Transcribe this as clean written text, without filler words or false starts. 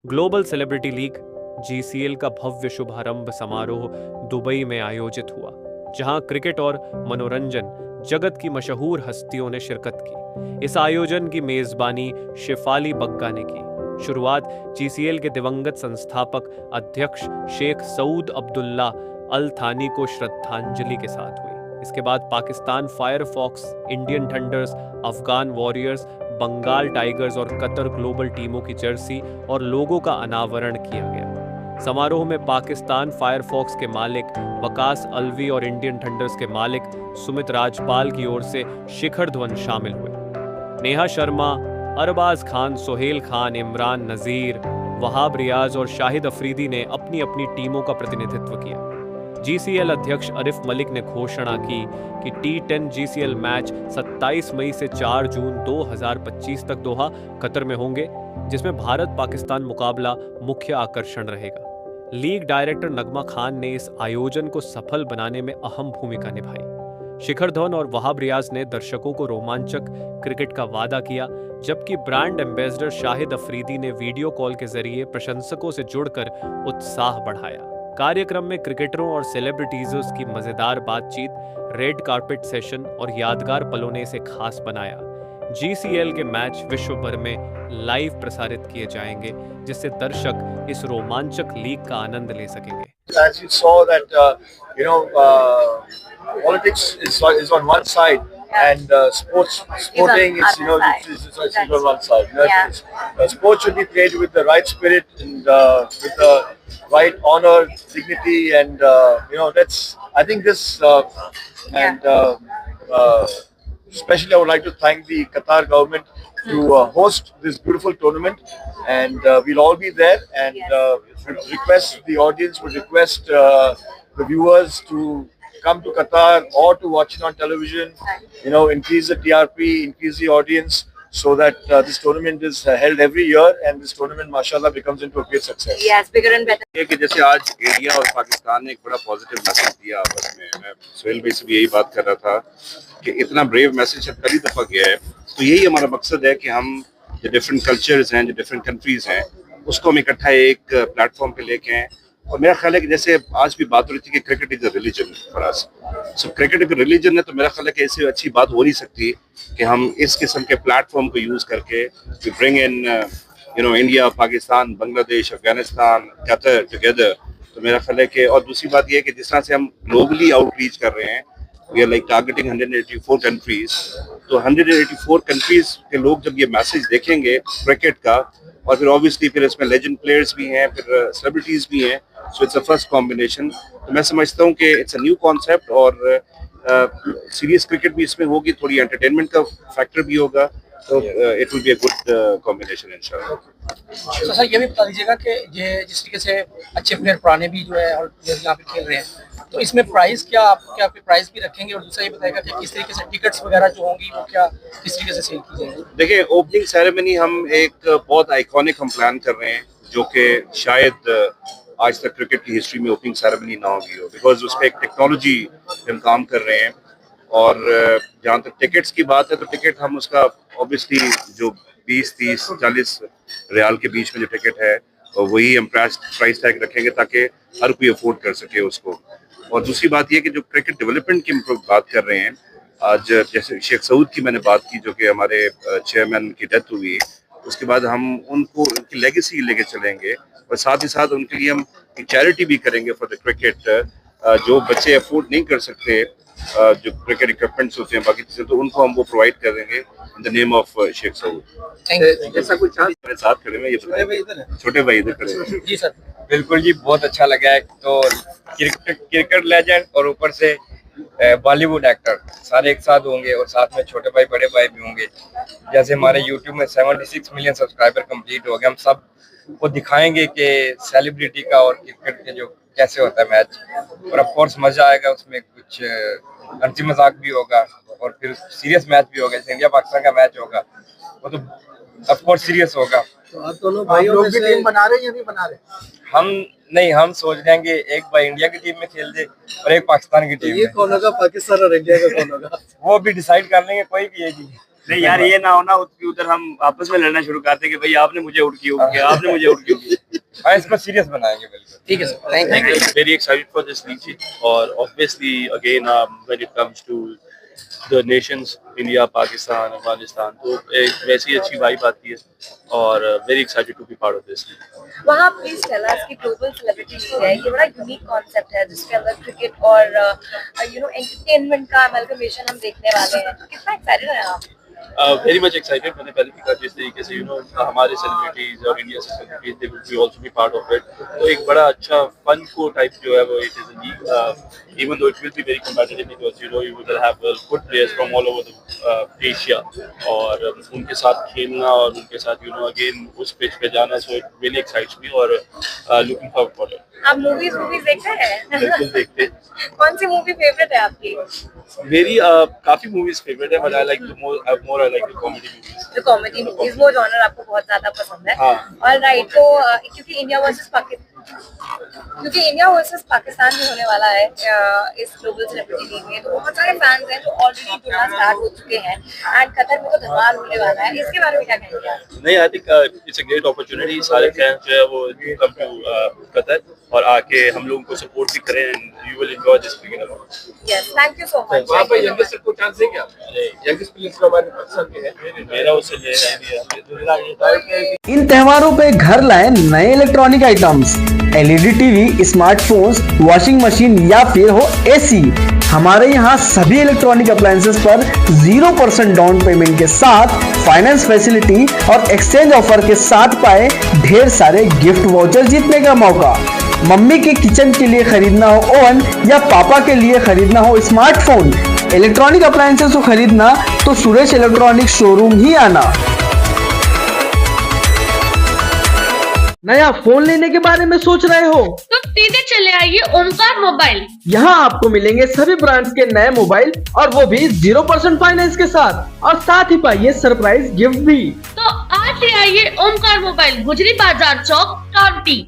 Global celebrity league GCL का भव्य शुभारंभ समारोह दुबई में आयोजित हुआ, जहां क्रिकेट और मनोरंजन जगत की मशहूर हस्तियों ने शिरकत की। इस आयोजन की मेजबानी शेफाली बग्गा ने की। शुरुआत जीसीएल के दिवंगत संस्थापक अध्यक्ष शेख सऊद अब्दुल्ला अल थानी को श्रद्धांजलि के साथ हुई। इसके बाद Pakistan Firefox, Indian Thunders, Afghan Warriors, Bengal Tigers और कतर ग्लोबल टीमों की जर्सी और लोगों का अनावरण किया गया। समारोह में पाकिस्तान फायरफॉक्स के मालिक वकास अलवी और इंडियन थंडर्स के मालिक सुमित राजपाल की ओर से शिखर ध्वन शामिल हुए। नेहा शर्मा, अरबाज खान, सोहेल खान, इमरान नजीर, वहाब रियाज और शाहिद अफरीदी ने अपनी अपनी टीमों का प्रतिनिधित्व किया। जीसीएल अध्यक्ष अरिफ मलिक ने घोषणा की कि टी10 जीसीएल मैच 27 मई से 4 जून 2025 तक दोहा, कतर में होंगे, जिसमें भारत पाकिस्तान मुकाबला मुख्य आकर्षण रहेगा। लीग डायरेक्टर नगमा खान ने इस आयोजन को सफल बनाने में अहम भूमिका निभाई। शिखर धवन और वहाब रियाज ने दर्शकों को रोमांचक क्रिकेट का वादा किया, जबकि ब्रांड एम्बेसडर शाहिद अफरीदी ने वीडियो कॉल के जरिए प्रशंसकों से जुड़कर उत्साह बढ़ाया। कार्यक्रम में क्रिकेटरों और सेलिब्रिटीजों की मजेदार बातचीत, रेड कार्पेट सेशन और यादगार पलों ने इसे खास बनाया। जीसीएल के मैच विश्व भर में लाइव प्रसारित किए जाएंगे, जिससे दर्शक इस रोमांचक लीग का आनंद ले सकेंगे। As you saw that politics is on one side, and sporting is on one side. Sports should be played with the right spirit and with the right honor, dignity, and that's. I think this and especially I would like to thank the Qatar government to host this beautiful tournament, and we'll all be there, and request the audience, would request the viewers to come to Qatar or to watch it on television. Increase the TRP, increase the audience, so that this tournament is held every year, and this tournament, mashallah, becomes into a great success. Yes, bigger and better. कि जैसे आज India और पाकिस्तान ने एक बड़ा positive message दिया आपस में, मैं सोहेल भाई से भी यही बात कर रहा था कि इतना ब्रेव मैसेज पहली दफा गया है, तो यही हमारा मकसद है कि हम जो डिफरेंट कल्चर्स हैं, जो डिफरेंट कंट्रीज हैं, उसको हम इकट्ठा एक प्लेटफॉर्म पे लेके आए। और मेरा ख्याल है कि जैसे आज भी बात हो रही थी कि cricket is a religion for us, so cricket एक रिलीजन है, तो मेरा ख्याल है कि इससे अच्छी बात हो नहीं सकती कि हम इस किस्म के प्लेटफॉर्म को यूज करके we bring in India, Pakistan, Bangladesh, Afghanistan, Qatar together. तो मेरा ख्याल है कि, और दूसरी बात यह है कि जिस तरह से हम ग्लोबली आउटरीच कर रहे हैं, we are like targeting 184 countries, तो 184 कंट्रीज के लोग जब ये मैसेज देखेंगे क्रिकेट का, और फिर ऑब्वियसली फिर इसमें लेजेंड प्लेयर्स भी हैं, फिर सेलिब्रिटीज भी हैं, so it's a first combination. तो मैं समझता हूँ कि इट्स अ न्यू कॉन्सेप्ट, और सीरियस क्रिकेट भी इसमें होगी, थोड़ी एंटरटेनमेंट का फैक्टर भी होगा, तो it will be a good combination इंशाल्लाह। तो सर ये भी बता दीजिएगा कि ये जिस तरीके से अच्छे प्लेयर पुराने भी जो है और प्लेयर यहाँ पे खेल रहे हैं, तो इसमें प्राइस क्या आपके प्राइस भी रखेंगे, और दूसरा ये बताएगा कि किस तरीके से टिकट्स वगैरह जो होंगी वो क्या किस तरीके से सेल की जाएगी। देखिए, ओपनिंग सेरेमनी हम एक बहुत आइकॉनिक हम प्लान कर रहे हैं, जो कि शायद आज तक क्रिकेट की हिस्ट्री में ओपनिंग सेरेमनी ना होगी हो, बिकॉज उस पर एक टेक्नोलॉजी हम काम कर रहे हैं। और जहाँ तक टिकट्स की बात है, तो टिकट हम उसका ऑब्वियसली जो 20, 30, 40 रियाल के बीच में जो टिकट है, और वही हम प्राइस टैग रखेंगे ताकि हर कोई अफोर्ड कर सके उसको। और दूसरी बात यह कि जो क्रिकेट डेवलपमेंट की हम बात कर रहे हैं, आज जैसे शेख सऊद की मैंने बात की, जो कि हमारे चेयरमैन की डेथ हुई, उसके बाद हम उनको उनकी लेगेसी लेके चलेंगे, और साथ ही साथ उनके लिए हम एक चैरिटी भी करेंगे फॉर द क्रिकेट। जो बच्चे अफोर्ड नहीं कर सकते जो क्रिकेट इक्विपमेंट्स होते हैं, बाकी चीजें, तो उनको हम वो प्रोवाइड कर देंगे in the name of Sheikh Saud. ऐसा कुछ मेरे साथ खड़े में, ये छोटे भाई इधर खड़े। जी सर, बिल्कुल जी, बहुत अच्छा लगा है। तो क्रिकेट लेजेंड और ऊपर से बॉलीवुड एक्टर सारे एक साथ होंगे, और साथ में छोटे भाई बड़े भाई भी होंगे। जैसे हमारे यूट्यूब में 76 मिलियन सब्सक्राइबर कंप्लीट हो गए, हम सब को दिखाएंगे कि सेलिब्रिटी का और क्रिकेट के जो कैसे होता है मैच, और ऑफ कोर्स मजा आएगा उसमें, कुछ हंसी मजाक भी होगा, और फिर सीरियस मैच भी होगा। जैसे इंडिया पाकिस्तान का मैच होगा, वो तो ऑफ कोर्स सीरियस होगा। तो आप दोनों भाइयों में से टीम बना रहे हैं या नहीं बना रहे? हम सोच रहे हैं कि एक भाई इंडिया की टीम में खेल दे और एक पाकिस्तान की टीम में। ये कौन होगा, पाकिस्तान और इंडिया का कौन होगा? वो भी डिसाइड कर लेंगे, कोई भी एक ही। नहीं यार, ये ना हो ना उधर हम आपस में लड़ना शुरू करते कि भाई आपने मुझे आउट किया, आपने मुझे आउट किया। हाँ इसको सीरियस बनाएंगे बिल्कुल। ठीक है sir, thank you. Very excited for this league. और obviously again when it comes to the nations India, Pakistan, Afghanistan, तो एक वैसी अच्छी वाइब आती है और very excited to be part of this league. वहाँ प्लीज टेल अस कि ग्लोबल सेलिब्रिटी लीग है, ये बड़ा यूनिक कॉन्सेप्ट है जिसके अंदर क्रिकेट और एंटरटेनमेंट का अमलगमेशन हम देखने वाले हैं। कितना एक्साइटेड हैं आप? Very much excited. मैंने पहले भी कहा जिस तरीके से हमारे सेलिब्रिटीज और इंडिया से celebrities they will be also be part of it, तो एक बड़ा अच्छा फन को टाइप जो है वो it is a league, even though it will be very competitive because you will have good players from all over the Asia, और उनके साथ खेलना और उनके साथ अगेन उस पिच पे जाना, सो इट रियली एक्साइट्स मी और लुकिंग फॉरवर्ड फॉर इट। आप मूवीज देखते हैं? बिल्कुल देखते हैं। कौन सी मूवी फेवरेट है आपकी? मेरी काफी मूवीज फेवरेट है, but I like more I like the comedy movies. जो कॉमेडी मूवीज वो जॉनर आपको बहुत ज्यादा पसंद है। हाँ। और राइट, तो क्योंकि इंडिया वर्सेस पाकिस्तान भी होने वाला है इस ग्लोबल सेलिब्रिटी लीग में, तो बहुत सारे फैंस हैं जो ऑलरेडी जुड़ना स्टार्ट हो चुके हैं एंड कतर में तो धमाल होने वाला है, इसके बारे में क्या कहेंगे आप? नहीं, I think it's a great opportunity. सारे फैंस जो है वो कम टू कतर और आके हम लोगों को सपोर्ट भी करें and you will enjoy this cricket a lot. Yes, thank you so much. वहाँ पे यंगेस्ट को चांस है क्या? यंगेस्ट प्लेयर्स को हमारे पाकिस्तान के हैं। मेरा उससे इन त्योहारों पे घर लाएं नए electronic items, LED TV, smartphones, washing machine या फिर हो एसी। हमारे यहाँ सभी इलेक्ट्रॉनिक अप्लायंसेस पर 0% डाउन पेमेंट के साथ फाइनेंस फैसिलिटी और एक्सचेंज ऑफर के साथ पाए ढेर सारे गिफ्ट वाउचर जीतने का मौका। मम्मी के किचन के लिए खरीदना हो ओवन या पापा के लिए खरीदना हो स्मार्टफोन, इलेक्ट्रॉनिक अप्लायंसेस को खरीदना तो सुरेश इलेक्ट्रॉनिक शोरूम ही आना। नया फोन लेने के बारे में सोच रहे हो तो सीधे चले आइए ओमकार मोबाइल। यहाँ आपको मिलेंगे सभी ब्रांड्स के नए मोबाइल और वो भी 0% फाइनेंस के साथ, और साथ ही पाइए सरप्राइज गिफ्ट भी। तो आज ही आइए ओमकार मोबाइल, गुजरी बाजार चौक, कांटी।